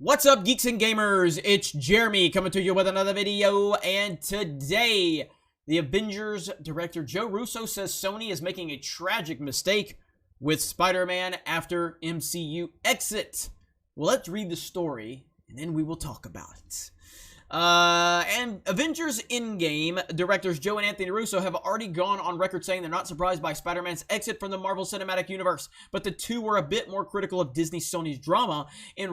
What's up, geeks and gamers? It's Jeremy coming to you with another video, and today, the Avengers director Joe Russo says Sony is making a tragic mistake with Spider-Man after MCU exit. Well, let's read the story, and then we will talk about it. And Avengers Endgame directors Joe and Anthony Russo have already gone on record saying they're not surprised by Spider-Man's exit from the Marvel Cinematic Universe, but the two were a bit more critical of Disney-Sony's drama in a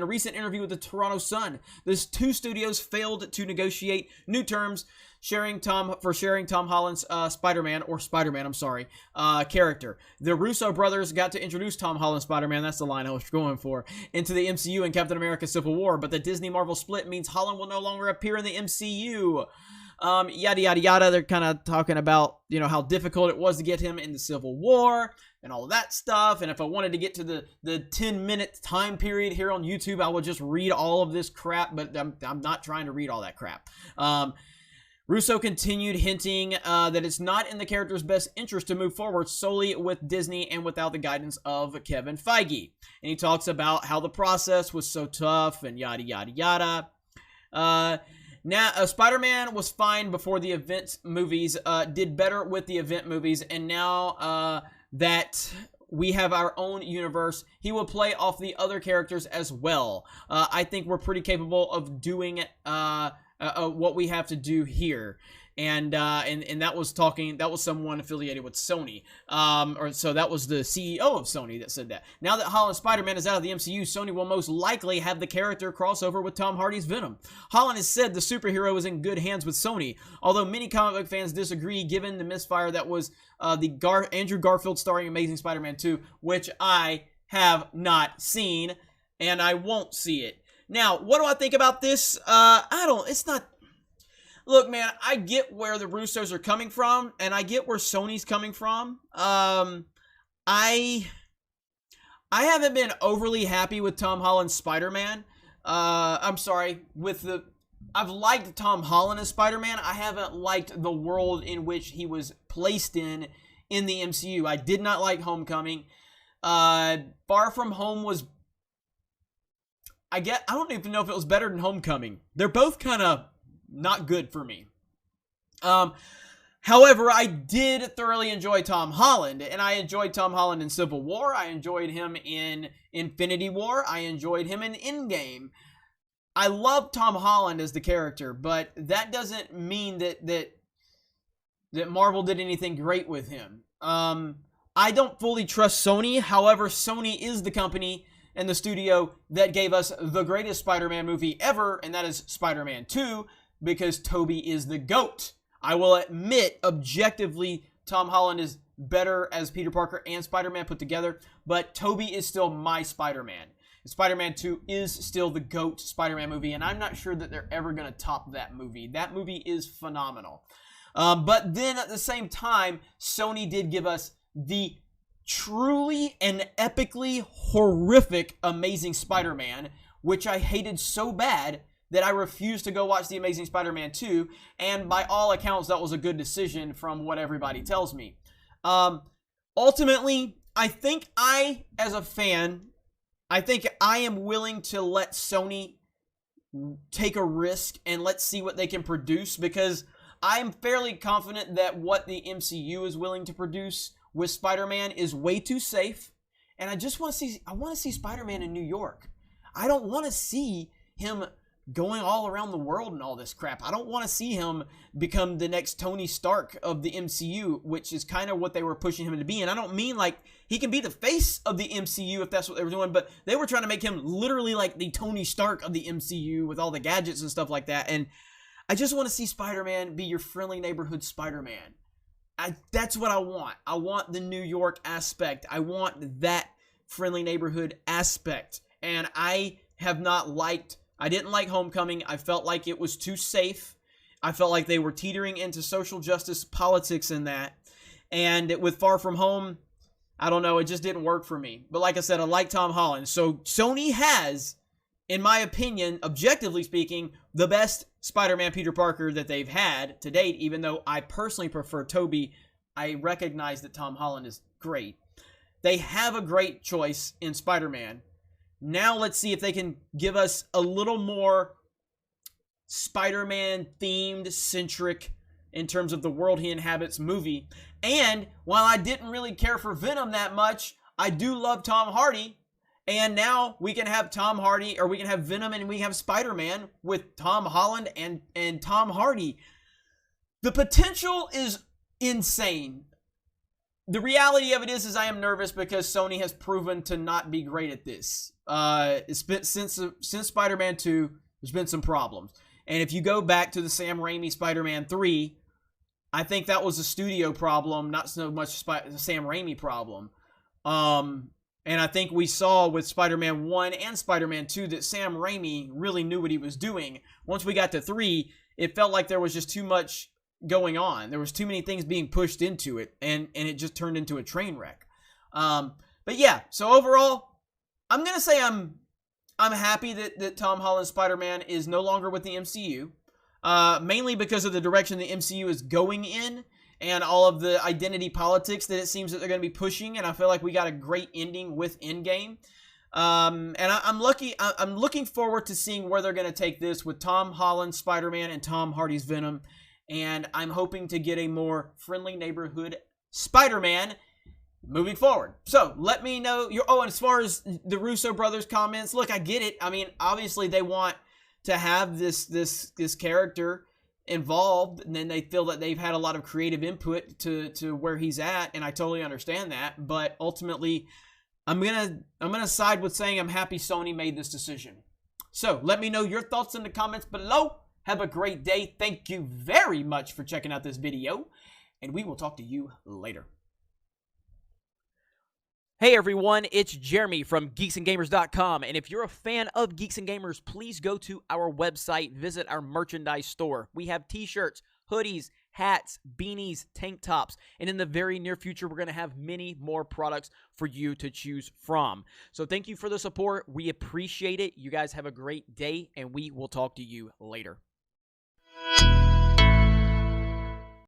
recent interview with the Toronto Sun. The two studios failed to negotiate new terms sharing Tom Holland's Spider-Man character. The Russo brothers got to introduce Tom Holland's Spider-Man, that's the line I was going for, into the MCU in Captain America Civil War, but the Disney-Marvel split means Holland will no longer appear in the MCU. Yada, yada, yada. They're kind of talking about, how difficult it was to get him in the Civil War and all of that stuff. And if I wanted to get to the 10-minute time period here on YouTube, I would just read all of this crap, but I'm not trying to read all that crap. Russo continued hinting that it's not in the character's best interest to move forward solely with Disney and without the guidance of Kevin Feige. And he talks about how the process was so tough and yada, yada, yada. Now, Spider-Man was fine before the event movies, did better with the event movies, and now that we have our own universe, he will play off the other characters as well. I think we're pretty capable of doing what we have to do here, and that was someone affiliated with Sony, so that was the CEO of Sony that said that. Now that Holland's Spider-Man is out of the MCU, Sony will most likely have the character crossover with Tom Hardy's Venom. Holland has said the superhero is in good hands with Sony, although many comic book fans disagree given the misfire that was Andrew Garfield starring Amazing Spider-Man 2, which I have not seen, and I won't see it. Now, what do I think about this? Look, man, I get where the Russos are coming from, and I get where Sony's coming from. I haven't been overly happy with Tom Holland's Spider-Man. I've liked Tom Holland as Spider-Man. I haven't liked the world in which he was placed in the MCU. I did not like Homecoming. Far From Home was... I don't even know if it was better than Homecoming. They're both kind of not good for me. However, I did thoroughly enjoy Tom Holland, and I enjoyed Tom Holland in Civil War. I enjoyed him in Infinity War. I enjoyed him in Endgame. I love Tom Holland as the character, but that doesn't mean that Marvel did anything great with him. I don't fully trust Sony. However, Sony is the company and the studio that gave us the greatest Spider-Man movie ever, and that is Spider-Man 2, because Tobey is the GOAT. I will admit, objectively, Tom Holland is better as Peter Parker and Spider-Man put together, but Tobey is still my Spider-Man. Spider-Man 2 is still the GOAT Spider-Man movie, and I'm not sure that they're ever going to top that movie. That movie is phenomenal. But then, at the same time, Sony did give us the truly and epically horrific Amazing Spider-Man, which I hated so bad that I refused to go watch The Amazing Spider-Man 2, and by all accounts, that was a good decision from what everybody tells me. Ultimately, I think as a fan, I think I am willing to let Sony take a risk and let's see what they can produce, because I'm fairly confident that what the MCU is willing to produce with Spider-Man is way too safe, and I want to see Spider-Man in New York. I don't want to see him going all around the world and all this crap. I don't want to see him become the next Tony Stark of the MCU, which is kind of what they were pushing him to be. And I don't mean like he can be the face of the MCU if that's what they were doing, but they were trying to make him literally like the Tony Stark of the MCU with all the gadgets and stuff like that. And I just want to see Spider-Man be your friendly neighborhood Spider-Man. That's what I want. I want the New York aspect. I want that friendly neighborhood aspect. And I didn't like Homecoming. I felt like it was too safe. I felt like they were teetering into social justice politics in that. And with Far From Home, I don't know, it just didn't work for me. But like I said, I like Tom Holland. So Sony has, in my opinion, objectively speaking, the best Spider-Man Peter Parker that they've had to date, even though I personally prefer Tobey. I recognize that Tom Holland is great. They have a great choice in Spider-Man. Now let's see if they can give us a little more Spider-Man themed, centric, in terms of the world he inhabits movie. And while I didn't really care for Venom that much, I do love Tom Hardy. And now we can have Tom Hardy, or we can have Venom and we have Spider-Man with Tom Holland and Tom Hardy. The potential is insane. The reality of it is I am nervous because Sony has proven to not be great at this. It's been since Spider-Man 2, there's been some problems. And if you go back to the Sam Raimi Spider-Man 3, I think that was a studio problem, not so much the Sam Raimi problem. And I think we saw with Spider-Man 1 and Spider-Man 2 that Sam Raimi really knew what he was doing. Once we got to 3, it felt like there was just too much going on. There was too many things being pushed into it, and it just turned into a train wreck. But yeah, so overall, I'm going to say I'm happy that Tom Holland's Spider-Man is no longer with the MCU, mainly because of the direction the MCU is going in and all of the identity politics that it seems that they're going to be pushing, and I feel like we got a great ending with Endgame. And I'm looking forward to seeing where they're going to take this with Tom Holland's Spider-Man and Tom Hardy's Venom, and I'm hoping to get a more friendly neighborhood Spider-Man moving forward. So let me know your, and as far as the Russo brothers comments, look, I get it. I mean, obviously they want to have this character involved, and then they feel that they've had a lot of creative input to where he's at, and I totally understand that. But ultimately, I'm gonna side with saying I'm happy Sony made this decision. So let me know your thoughts in the comments below. Have a great day. Thank you very much for checking out this video, and we will talk to you later. Hey everyone, it's Jeremy from geeksandgamers.com, and if you're a fan of Geeks and Gamers, please go to our website, visit our merchandise store. We have t-shirts, hoodies, hats, beanies, tank tops, and in the very near future, we're going to have many more products for you to choose from. So thank you for the support. We appreciate it. You guys have a great day, and we will talk to you later.